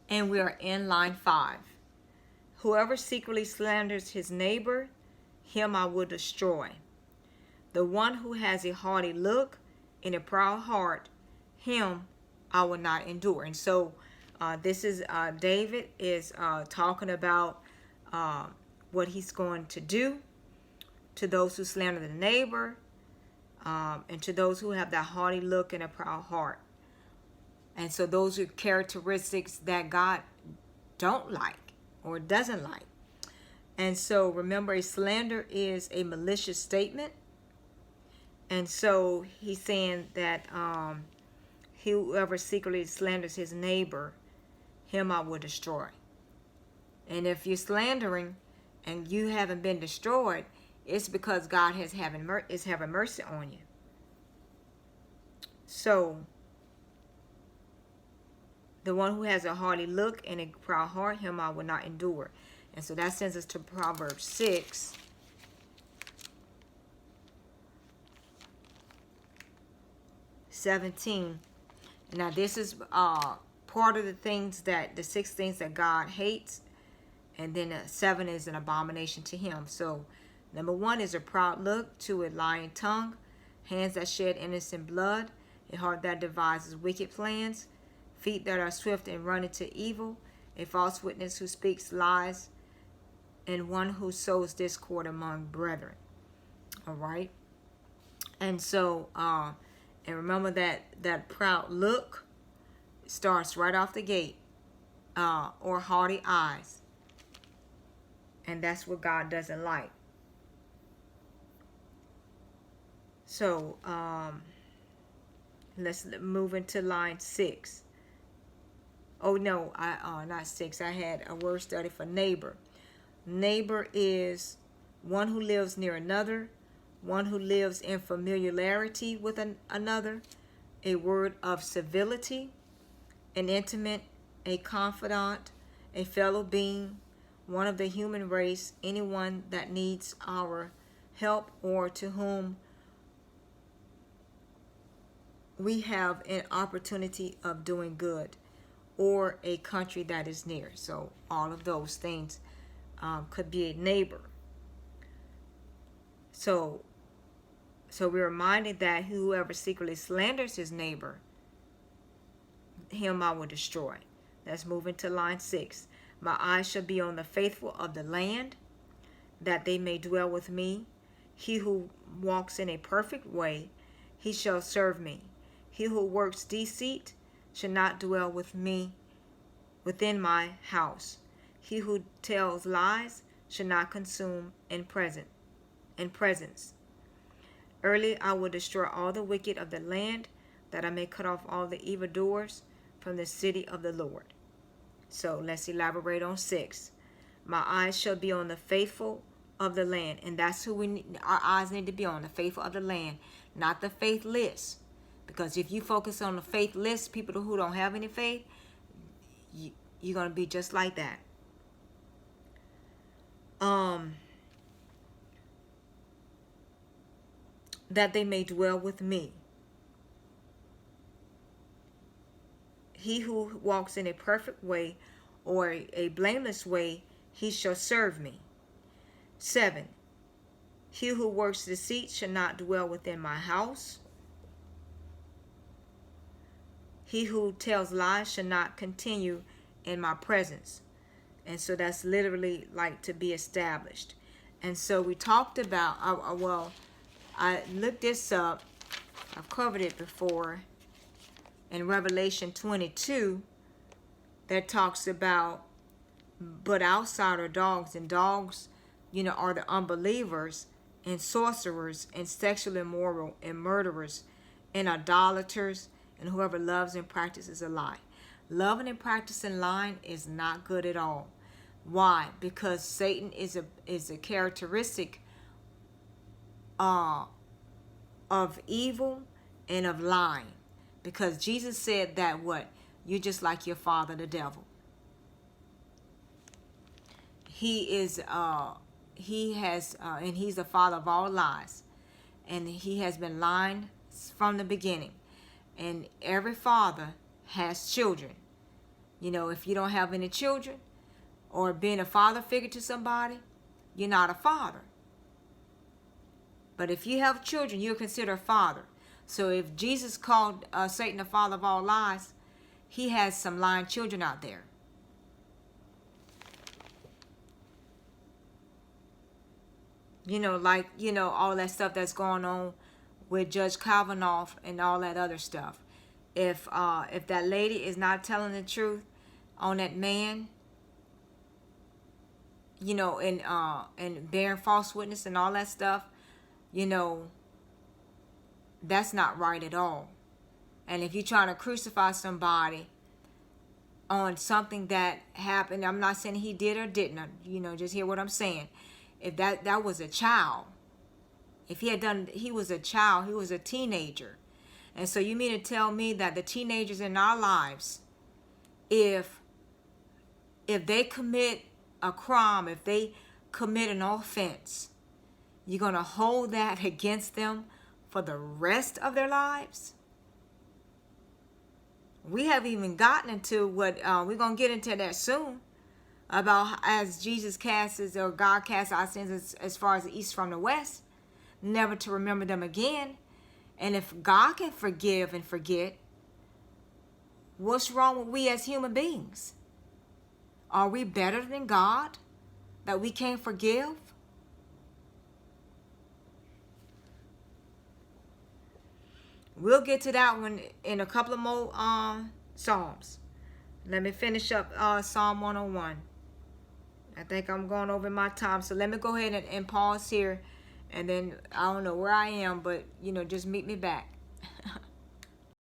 And we are in line 5. Whoever secretly slanders his neighbor, him I will destroy. The one who has a haughty look and a proud heart, him I will not endure. And so this is David is talking about what he's going to do to those who slander the neighbor, and to those who have that haughty look and a proud heart. And so those are characteristics that God don't like or doesn't like. And so remember, a slander is a malicious statement. And so he's saying that whoever secretly slanders his neighbor, him I will destroy. And if you're slandering and you haven't been destroyed, it's because God is having mercy on you. So the one who has a haughty look and a proud heart, him I will not endure. And so that sends us to Proverbs 6. Now this is part of the things the 6 things that God hates, and then 7 is an abomination to him. So number 1 is a proud look, 2 a lying tongue, hands that shed innocent blood, a heart that devises wicked plans, feet that are swift and run into evil, a false witness who speaks lies, and one who sows discord among brethren. All right. And so and remember that proud look starts right off the gate, or haughty eyes. And that's what God doesn't like. So let's move into line 6. Oh no, not 6. I had a word study for neighbor. Neighbor is one who lives near another, one who lives in familiarity with another, a word of civility, an intimate, a confidant, a fellow being, one of the human race, anyone that needs our help or to whom we have an opportunity of doing good, or a country that is near. So all of those things could be a neighbor. So we're reminded that whoever secretly slanders his neighbor, him I will destroy. Let's move into line 6. My eyes shall be on the faithful of the land, that they may dwell with me. He who walks in a perfect way, he shall serve me. He who works deceit shall not dwell with me within my house. He who tells lies shall not consume in presence. Early I will destroy all the wicked of the land, that I may cut off all the evildoers from the city of the Lord. So let's elaborate on 6. My eyes shall be on the faithful of the land. And that's who our eyes need to be on, the faithful of the land, not the faithless. Because if you focus on the faithless, people who don't have any faith, you're going to be just like that. That they may dwell with me. He who walks in a perfect way, or a blameless way, he shall serve me. 7. He who works deceit shall not dwell within my house. He who tells lies shall not continue in my presence. And so that's literally like to be established. And so we talked about, I looked this up. I've covered it before. In Revelation 22, that talks about, but outside are dogs, and dogs, are the unbelievers, and sorcerers, and sexually immoral, and murderers, and idolaters, and whoever loves and practices a lie. Loving and practicing lying is not good at all. Why? Because Satan is a characteristic of evil and of lying. Because Jesus said that what? You're just like your father, the devil. And he's the father of all lies. And he has been lying from the beginning. And every father has children. You know, if you don't have any children or being a father figure to somebody, you're not a father. But if you have children, you're considered a father. So if Jesus called Satan the father of all lies, he has some lying children out there. You know, like, you know, all that stuff that's going on with Judge Kavanaugh and all that other stuff. If that lady is not telling the truth on that man, you know, and bearing false witness and all that stuff, you know, that's not right at all. And if you're trying to crucify somebody on something that happened, I'm not saying he did or didn't, you know, just hear what I'm saying. If that was a child, if he had done, he was a child, he was a teenager. And so you mean to tell me that the teenagers in our lives, if they commit a crime, if they commit an offense, you're going to hold that against them for the rest of their lives? We haven't even gotten into what, we're going to get into that soon, about as Jesus casts, or God casts our sins as far as the east from the west, never to remember them again. And if God can forgive and forget, what's wrong with we as human beings? Are we better than God that we can't forgive? We'll get to that one in a couple of more Psalms. Let me finish up Psalm 101. I think I'm going over my time. So let me go ahead and pause here. And then I don't know where I am, but, you know, just meet me back.